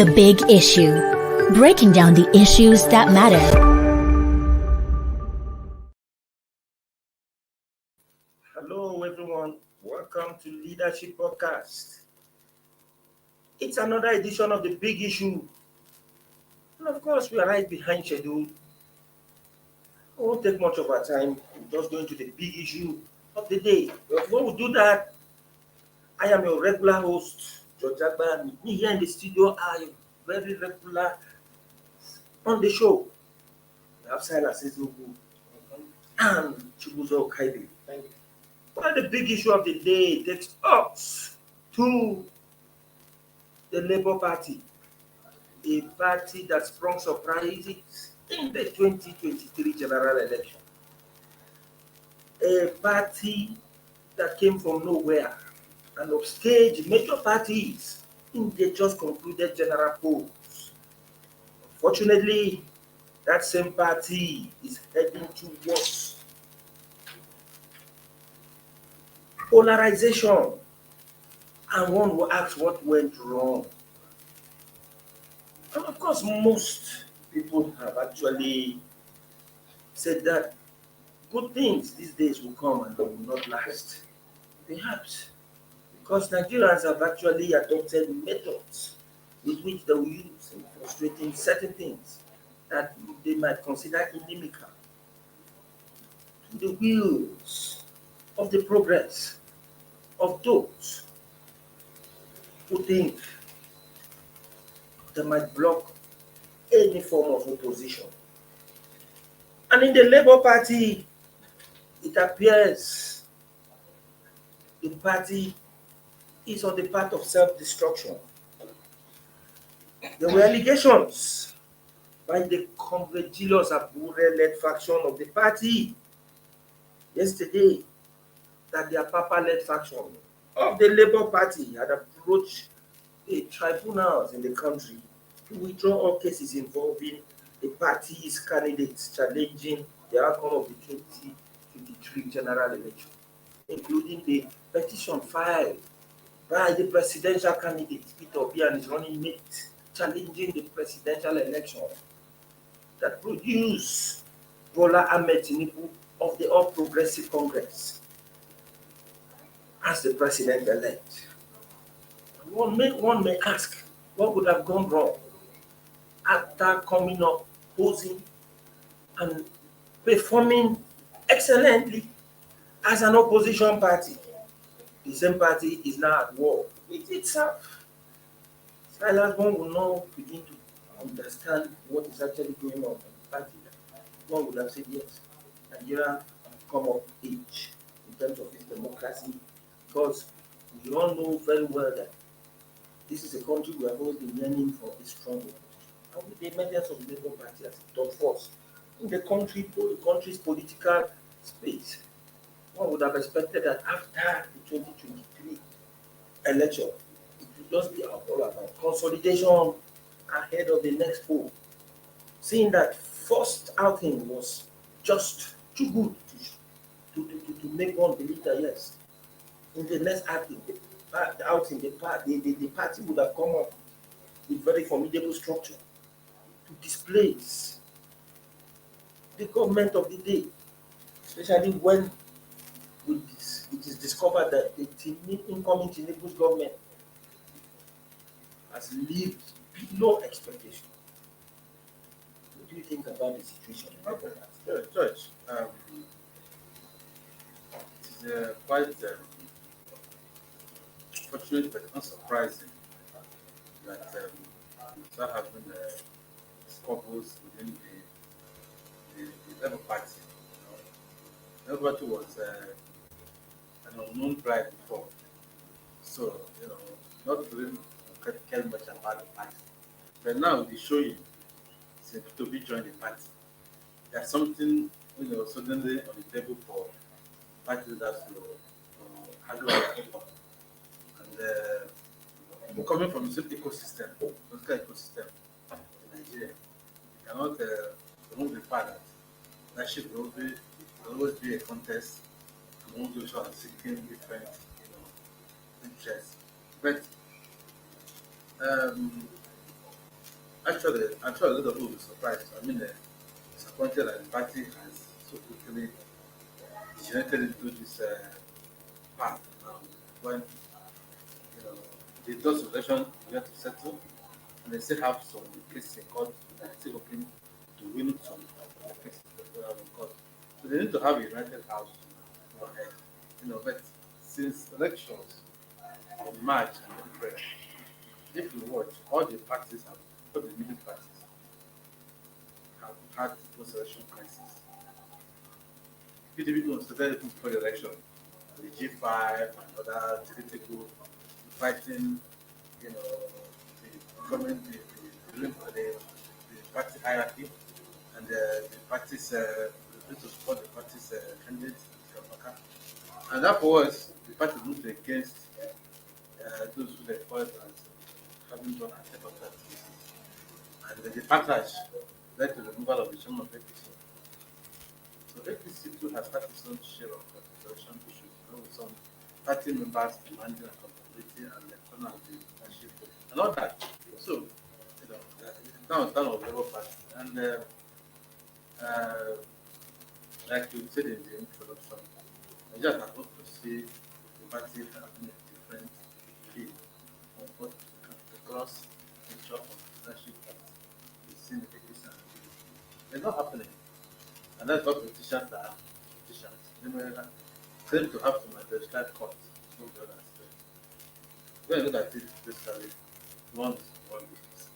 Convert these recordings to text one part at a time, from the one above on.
The Big Issue, breaking down the issues that matter. Hello everyone, welcome to Leadership Podcast. It's another edition of The Big Issue. And of course, we are right behind schedule. We won't take much of our time. We'll just go into the big issue of the day. But before we do that, I am your regular host, George Agba. Me here in the studio are very regular on the show. We have Silas Ezogu and Chibuzo Kaibi. Thank you. Well, the big issue of the day takes us to the Labour Party, a party that sprung surprises in the 2023 general election. A party that came from nowhere and upstaged major parties in the just concluded general polls. Unfortunately, that same party is heading towards polarization, and one will ask what went wrong. And of course, most people have actually said that good things these days will come and they will not last. Perhaps because Nigerians have actually adopted methods with which they will use in frustrating certain things that they might consider inimical to the wheels of the progress of those who think they might block any form of opposition. And in the Labour Party, it appears the party is on the path of self-destruction. There were allegations by the Comrade Abure-led faction of the party yesterday that the Apapa-led faction of the Labour Party had approached the tribunals in the country to withdraw all cases involving the party's candidates challenging the outcome of the 2023 general election, including the petition filed by the presidential candidate Peter Obi and his running mate challenging the presidential election that produced Bola Ahmed Tinubu of the All Progressive Congress as the president-elect. One may ask, what would have gone wrong after coming up, posing, and performing excellently as an opposition party? The same party is now at war with itself. Silas, one will now begin to understand what is actually going on in the party. One would have said, yes, Nigeria have come of age in terms of its democracy, because we all know very well that this is a country we have always been yearning for a strong opposition. And with the emergence of the Labour Party as a top force in the country's political space, one would have expected that after the 2023 election, it would just be all about consolidation ahead of the next poll. Seeing that first outing was just too good to make one believe that yes, in the next outing, the party would have come up with very formidable structure to displace the government of the day, especially when it is discovered that the incoming Tinubu's government has lived below expectation. What do you think about the situation? Okay. George, it's quite fortunate but not surprising that we start having squabbles within the Labour Party. Labour Party was an unknown bride before, so not really care much about the party. But now they're showing since to be joined the party. There's something suddenly on the table for parties that to handle our and coming from the same ecosystem, political ecosystem in Nigeria, you cannot remove the fact that should always be a contest among those who are seeking different interests. But Actually, I'm sure a lot of people will be surprised. I mean, disappointed that the party has so quickly degenerated into this path now. When the those election we have to settle, and they still have some cases in court that are still hoping to win some of the cases that they have in court. So they need to have a united house to go ahead. But since elections in March and April, if you watch, all the middle parties have had post-election crisis. PDP considered even before the election, the G5 and other political fighting, the government, the party hierarchy, and the party's, to support the party's candidate, Apapa. And afterwards, the party moved against those who they called as having done attack of that. And the backlash led to the removal of the chairman of APC. So APC too has had its own share of corruption issues, with some party members demanding accountability and the corner of the leadership and all that. So, that was Labour Party. And uh, like you said in the introduction, I just hope to see the party having a different view on what the cross nature of leadership that is seen in the APC and PDP. It's not happening. And that's what politicians are. Politicians. They may claim to have some prescribed courts. Some of the others. When you look at it basically, one is one business.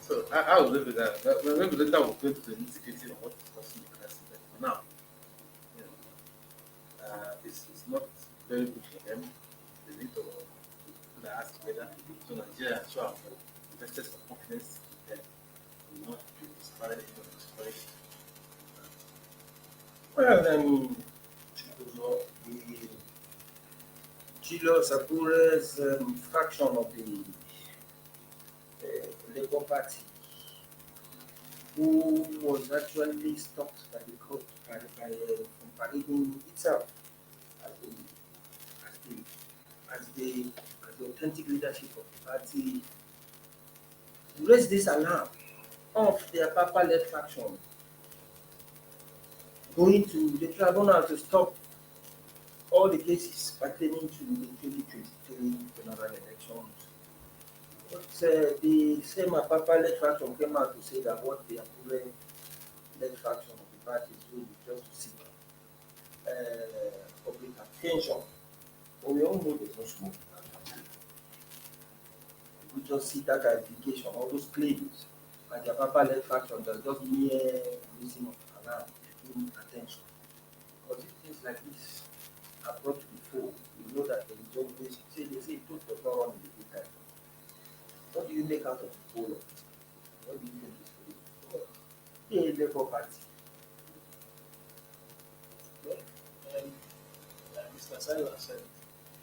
So I will live with that. But maybe later we'll go to the nitty-gritty of what is causing the crisis. But for now, it's not very good for them. They need to put their hands together. So Nigeria should have invested some confidence in them. Will not be discouraged or discouraged. Well, the Julius Abure's fraction of the Labour Party, who was actually stopped by the court from parading itself as the authentic leadership of the party, raised this alarm of the Apapa-led faction going to the tribunal to stop all the cases pertaining to the 2023 general elections. But the same Apapa-led faction came out to say that what the Abure-led faction of the party is doing is just to seek public attention. But we all know there's no smoke. We just see that identification, all those claims by the Apapa-led faction that just mere raising of alarm, giving attention. Because if things like this are brought to the fore, you know that there is always, they say truth does not run in the daytime. What do you make out of the whole of it? What do you think is the reason? The Labour Party. Well, like Mr. Silo said,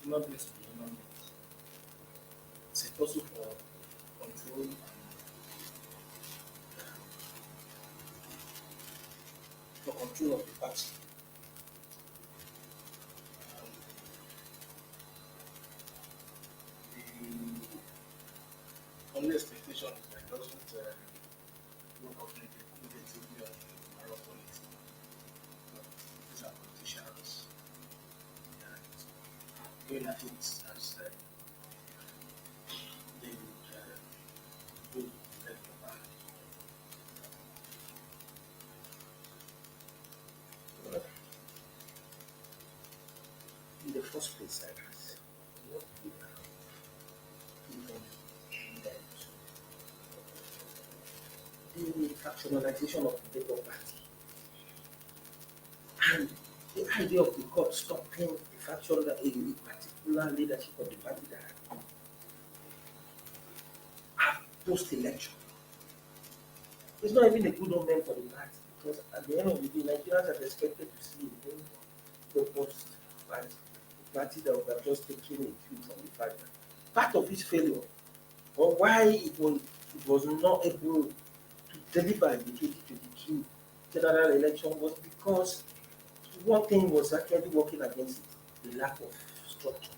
human beings to be human beings. It's a tussle for control and for control of the party. The only expectation is that it doesn't work off negatively on the moral politics. These are politicians and going at it as they would do let the man. In the first place, I guess, what we have even the factionalization of the Labour Party and the idea of the court stopping the faction that a particular leadership of the party that have post-election. It's not even a good omen for the party because at the end of the day, Nigerians are expected to see a very robust party, a party that would have just taken a cue from the fact that part of its failure or why it was not able to deliver in the 2022 general election was because one thing was actually working against it, the lack of structure.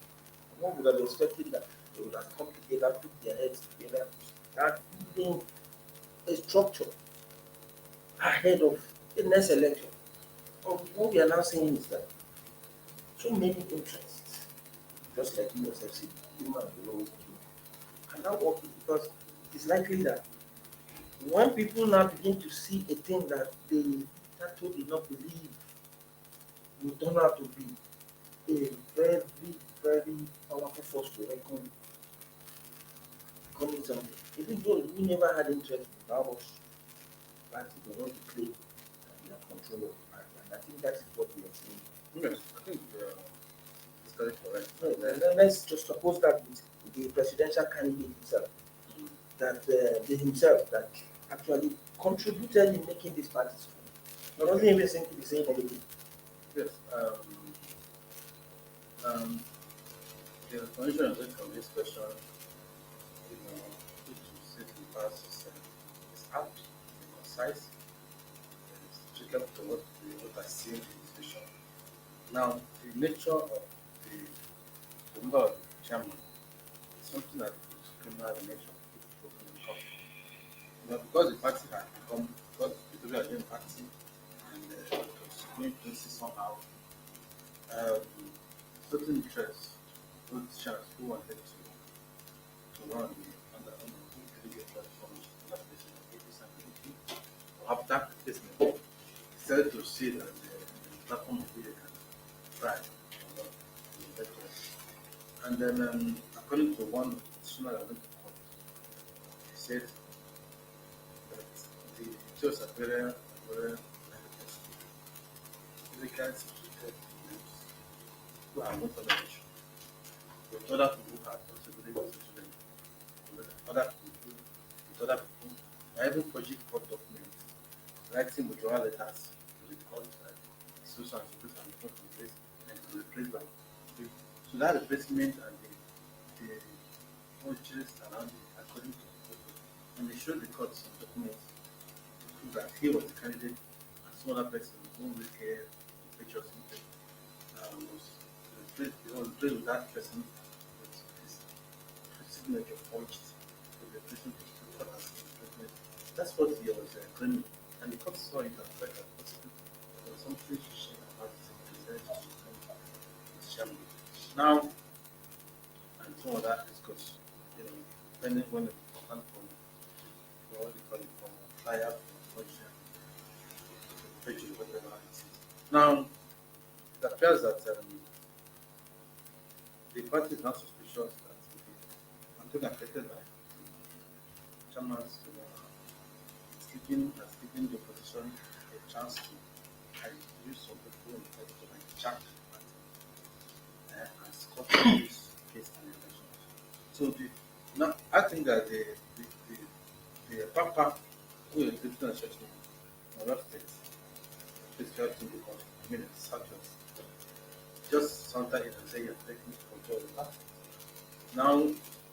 One would have expected that They would have come together, put their heads together, start building a structure ahead of the next election. But what we are now saying is that so many interests, just like you yourself said, human below are now working because it's likely that when people now begin to see a thing that they totally did not believe will turn out to be a very, very powerful force to reckon coming something. Even though we never had interest in Bible party, they want to claim that they have control of the party. And I think that is what we are saying. Yes, I think it's very correct. So, let's just suppose that the presidential candidate himself, that himself that actually contributed in making this party strong. But doesn't even seem to be saying anything. Yes. The explanation of this question, which you said in the past is apt, concise, and it's triggered to what I see in this vision. Now, the nature of the member of the chairman is something that is criminal in nature. Because the party had become, because the people are doing party and it was going places somehow, certain interests, politicians who wanted to run under delegate platforms that or have that placement, decided to see that the platform of they can try or not in the elections. And then, according to one constitutional that went to court, he said that the judges are very Republicans who are not on the issue. With other people who are possibly other people, with other people, I even project court documents, writing withdrawal letters to the court that social and social and put in place and to replace them. So that replacement and the forgeries around it according to the court. And they showed the court some documents to prove that he was the candidate and some other person who really cared the pictures was replaced with that person with his signature forged with the person to put as replacement. That's what he was claiming. And the court saw it and felt that there was something fishy about his chairman. Now, and some of that is because, depending when it comes from, what do you call it, from flyer, from page, whatever it is. Now, it appears that the party is not suspicious that something affected by chairman's giving the opposition a chance to use some people in the party to hijack the party and score this case and elections. So now I think that the Apapa who is the deputy assessment in Rwanda State, basically to the Southwest, just saunter in and say you're taking control of the party. Now,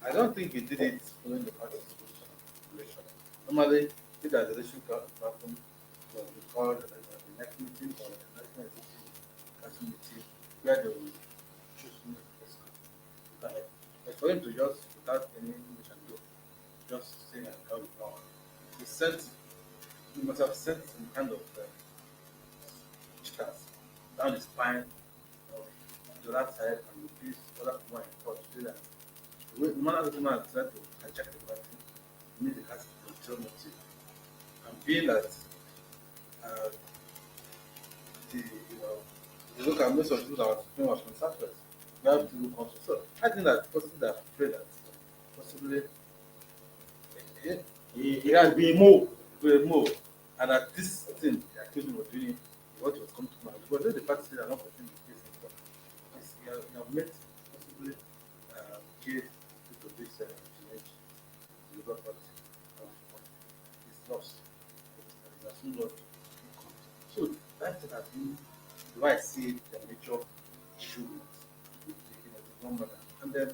I don't think he did it following the party's election. Normally, if the election platform was called the next meeting or the next council meeting, where they will choose who is the president. But for him to just, without any English and do, just say and how we power, he must have sent some kind of checkers down the spine of the other side and these other people in court to do that. The man of the man tried to hijack the party, made the party control motive. And being that you look at most of the people that were supreme was from Southwest, we have to look also. So I think that possibly they are afraid that possibly he has been moved, and that this thing the accused was doing what was come to mind. Because then the party said they are not putting the case in court. He have met possibly case to this teenage Labour Party of his loss. It has not got in court. So that thing has been do I see the major issue with the government. And then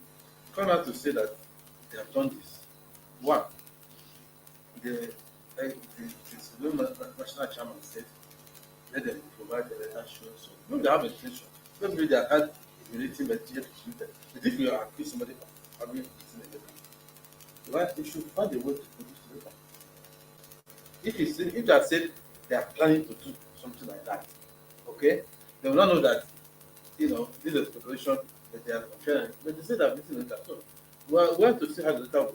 come out to say that they have done this. One, the national chairman said, let them provide the letter showing so. Maybe they have intention. Maybe they have had humiliating material to submit. But if you accuse somebody of having written a letter. Well, they should find a way to produce the letter. If they have said they are planning to do something like that, okay, they will not know that this is speculation that they are sharing. But they say they have written a letter. So we have to see how the letter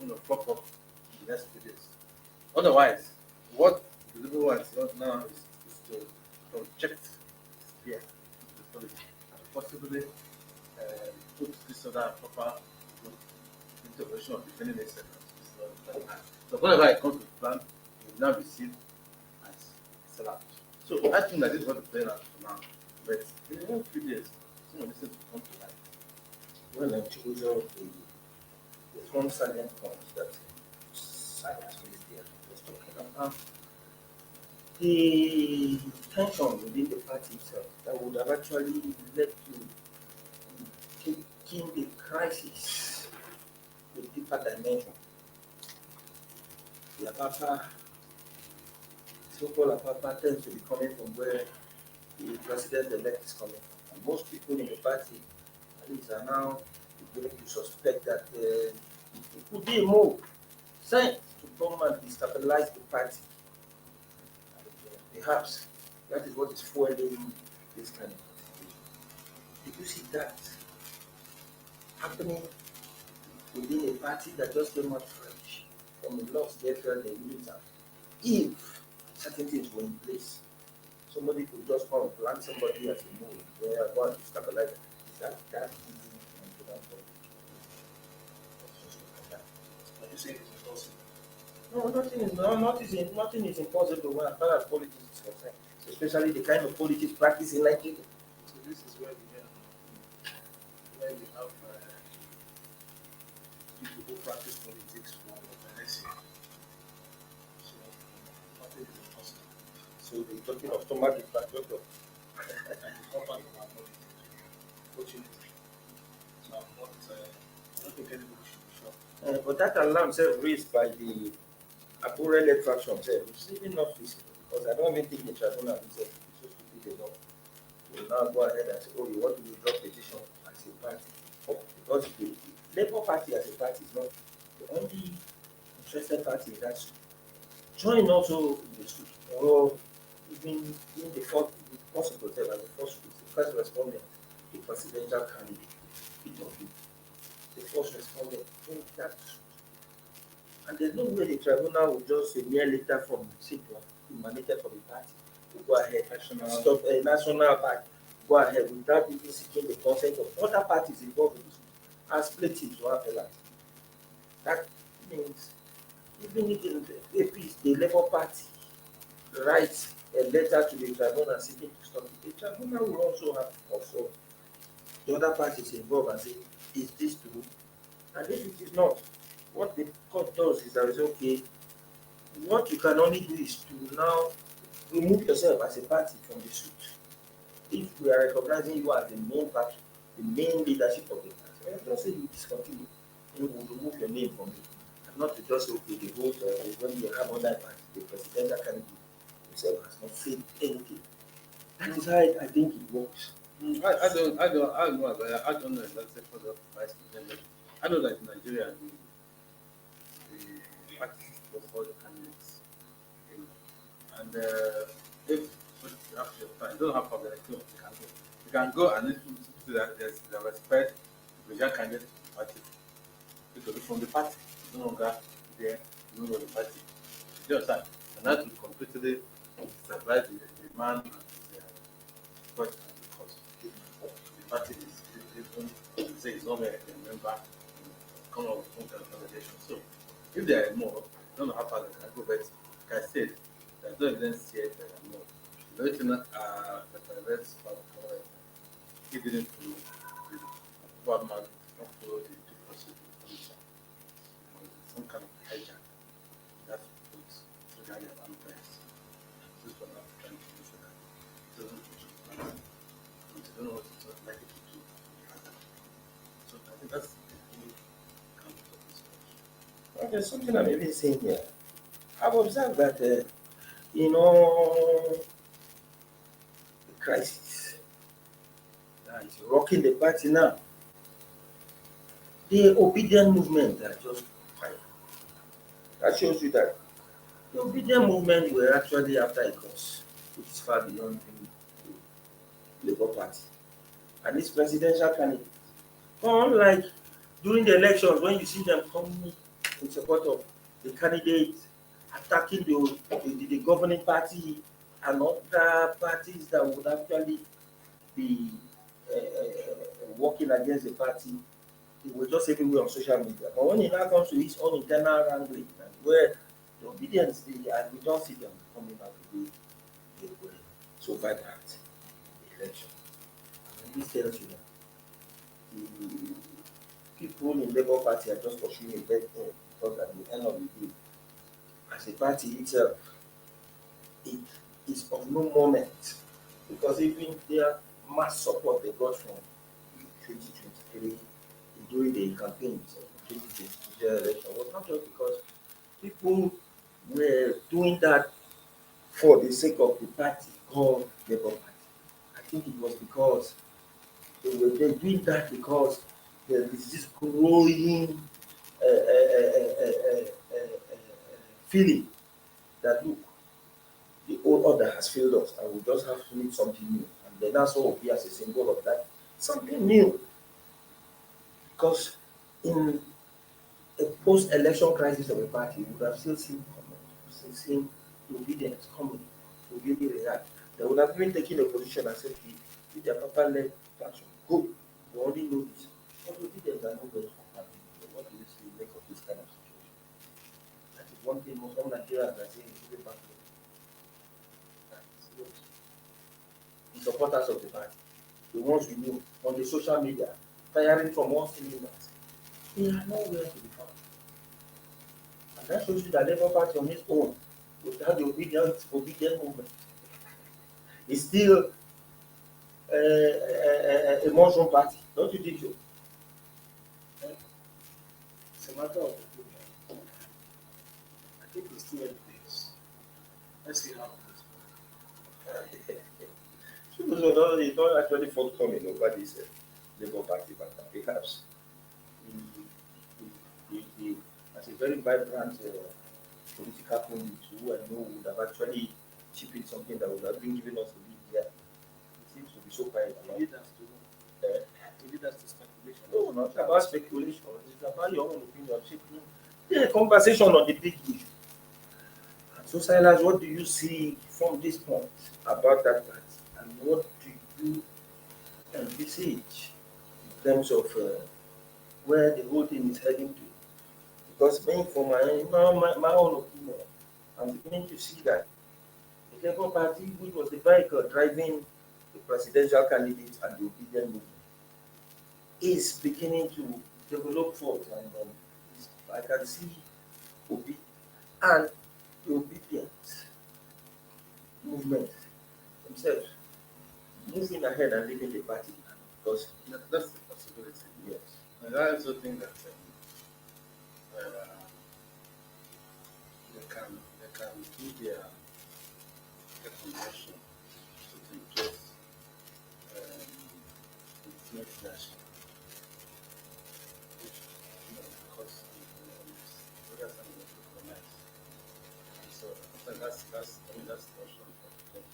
will pop up in the next few days. Otherwise, what the Labour wants now is to project fear to the policy and possibly put this other proper intervention of defending themselves. So whenever it comes to the plan, it will now be seen as sellout. So I think that this is what the plan out for now. But in the next few days, some of these things will come to light. Well, I'm sure the one salient point that science is there was talking about the tension within the party itself that would have actually led to taking the crisis to a deeper dimension. The Apapa, so-called Apapa, tends to be coming from where the president-elect is coming from. And most people in the party, at least, are now beginning to suspect that it could be a move sent to come and destabilize the party. Perhaps that is what is fueling this kind of situation. Did you see that happening within a party that just came out fresh from the loss they felt they really have? If certain things were in place, somebody could just come and plant somebody as a move where I want to stabilize it. Is that easy and good for Are you saying it's impossible? no, nothing is impossible when as far as politics is concerned, especially the kind of politics practiced in Nigeria. So this is where where we have people who practice politics for organizing. So nothing is impossible. So they're talking of stomach infrastructure. And it's not part of our politics, fortunately. So I don't think anybody should be shocked. But that alarm self raised by the Abure-led faction self is even not feasible because I don't even think the tribunal itself is so stupid enough to now go ahead and say, oh, you want to withdraw petition as a party. Because the Labour Party as a party is not the only interested party in that suit. Join also in the suit, or even in the fourth, if possible, tell as the first respondent, the presidential candidate, the first respondent in that suit. And there's no way the tribunal will just a mere letter from Sidra emanated from the party to go ahead and stop a national party, go ahead without even seeking the consent of other parties involved in this as plaintiffs or appellants. That means even if the APs, the Labour Party, writes a letter to the tribunal seeking to stop it, the tribunal will also have to consult the other parties involved and say, is this true? And if it is not, what the court does is that it's okay. What you can only do is to now remove yourself as a party from the suit. If we are recognizing you as the main party, the main leadership of the party, well, just say you discontinue. You will remove your name from it. And not to just say, okay, the vote when you have other party, the presidential candidate himself has not said anything. That is how I think it works. I don't know exactly for the vice president. I know that in Nigeria the party was for the candidates. And if after your time, you don't have public you can go and if there's the respect the young candidate party. Because from the party, no longer there, no longer the party. You understand? And that will completely survive the man and his but because the party is even say it's not a member come up with some kind of organization. So if there are more, I don't know how far they can go, but like I said, there's no evidence yet that there are more. The only thing that I read about he didn't follow the format, not follow the due process of the commission. Some kind of hijack. That's what so they have unbiased. This one I'm trying to do so that it doesn't go to the plan. But I don't know what it's likely to do the other. So I think that's the whole count of this question. Well, there's something I'm even saying here. I've observed that, the crisis that is rocking the party now The obedient movement are just quiet. That shows you that the obedient movement were actually after a cause, which is far beyond the Labour Party. And this presidential candidate, unlike during the elections when you see them coming in support of the candidate, attacking the governing party and other parties that would actually be working against the party, it was just everywhere on social media. But when it now comes to his own internal wrangling, and where the obedience, and we don't see them coming out the way they were so vibrant in the election. And this tells you that the people in Labour Party are just pursuing a dead end because at the end of the day, as a party itself, it is of no moment because even their mass support they got from 2023 during the campaigns of 2023 election was not just because people were doing that for the sake of the party called Labour Party. I think it was because they doing that because there is this growing feeling that look, the old order has failed us and we just have to need something new. And then that's what will be as a symbol of that. Something new. Because in a post-election crisis of a party, we would have still seen obedience coming to really react. They would have been taking a position and said, if the Apapa-led faction go, we already know this. But obedience are not going to happen. What do you see make of this kind of situation? That is one thing most of Nigerians are saying is really bad. The supporters of the party, the ones we knew on the social media, firing from one cylinder, they are nowhere to be found. And that shows you that Labour Party on its own, without the obedient movement, is still a mushroom party. Don't you think so? It's a matter of opinion. I think it's too early days. Let's see how it goes. So it's not actually forthcoming over this Labour Party, but perhaps as a very vibrant political pundit who I know would have actually chipped in something that would have been giving us a lead here. It seems to be so quiet about Lead us to lead us to speculation. no, not about speculation. It's about your own opinion, shaping the conversation on the big issue. So, Silas, what do you see from this point about that part? And what do you envisage in terms of where the whole thing is heading to? Because me, for my own opinion, I'm beginning to see that the Labour Party, which was the vehicle driving the presidential candidates and the obedient movement, is beginning to develop forth. And I can see and the obedient movement themselves moving ahead and leaving the party. Because That's the possibility. yes, And I also think that they can do their conversion to just influence national, which because others are not recognized. And so I think that's the option for them.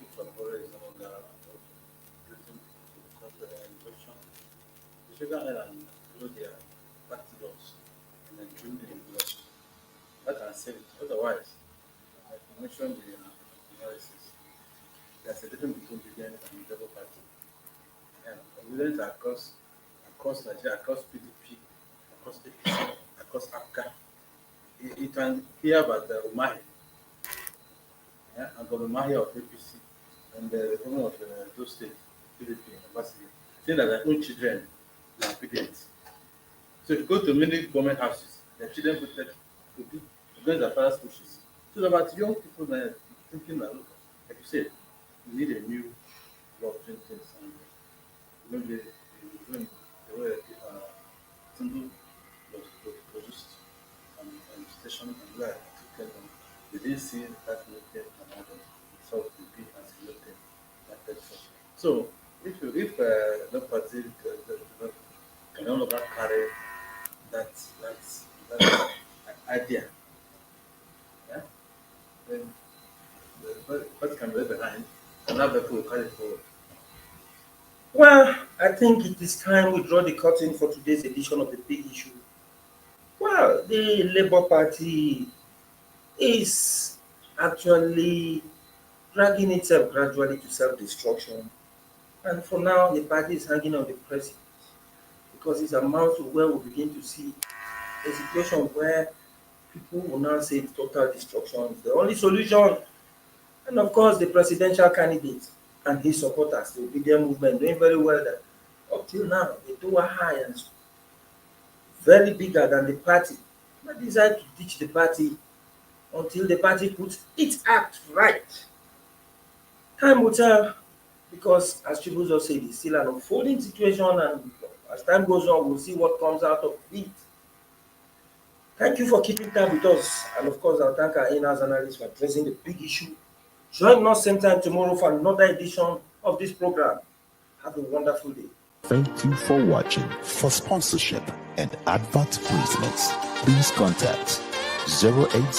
If Abure is no longer written to the convention, they should go ahead and follow their party laws and then bring the regulation. That can save it. Otherwise, like you mentioned the analysis, there's a difference between obedience and the Labour Party. And obedience across Nigeria, across PDP, across APC, across APCA. You can hear about the Umahi, yeah, and Governor Umahi of APC, and the governor of those states, PDP, Ambassador, saying that their own children are obedient. So if you go to many government houses, their children voted to do against their father's wishes. So it's about young people that thinking that look, like you said, we need a new law of doing things and maybe doing the way Tinubu was produced and stationed and where I took them. They didn't see that noted and others. So to be as noted that person. So if no party can no longer carry that that idea, yeah, then the party can be behind, another people will carry it forward. Well, I think it is time we draw the curtain for today's edition of the big issue. Well, the Labour Party is actually dragging itself gradually to self-destruction. And for now, the party is hanging on the president because it amounts to where we begin to see a situation where people will now say total destruction is the only solution. And of course, the presidential candidate and his supporters, the obedient movement, doing very well there. Up till now, they do a high and very bigger than the party. But decide to ditch the party until the party puts its act right. Time will tell because, as people just said, it's still an unfolding situation, and as time goes on, we'll see what comes out of it. Thank you for keeping time with us, and of course, I'll thank our in-house analysts for addressing the big issue. Join us same time tomorrow for another edition of this program. Have a wonderful day. Thank you for watching. For sponsorship and advert placements, please contact 080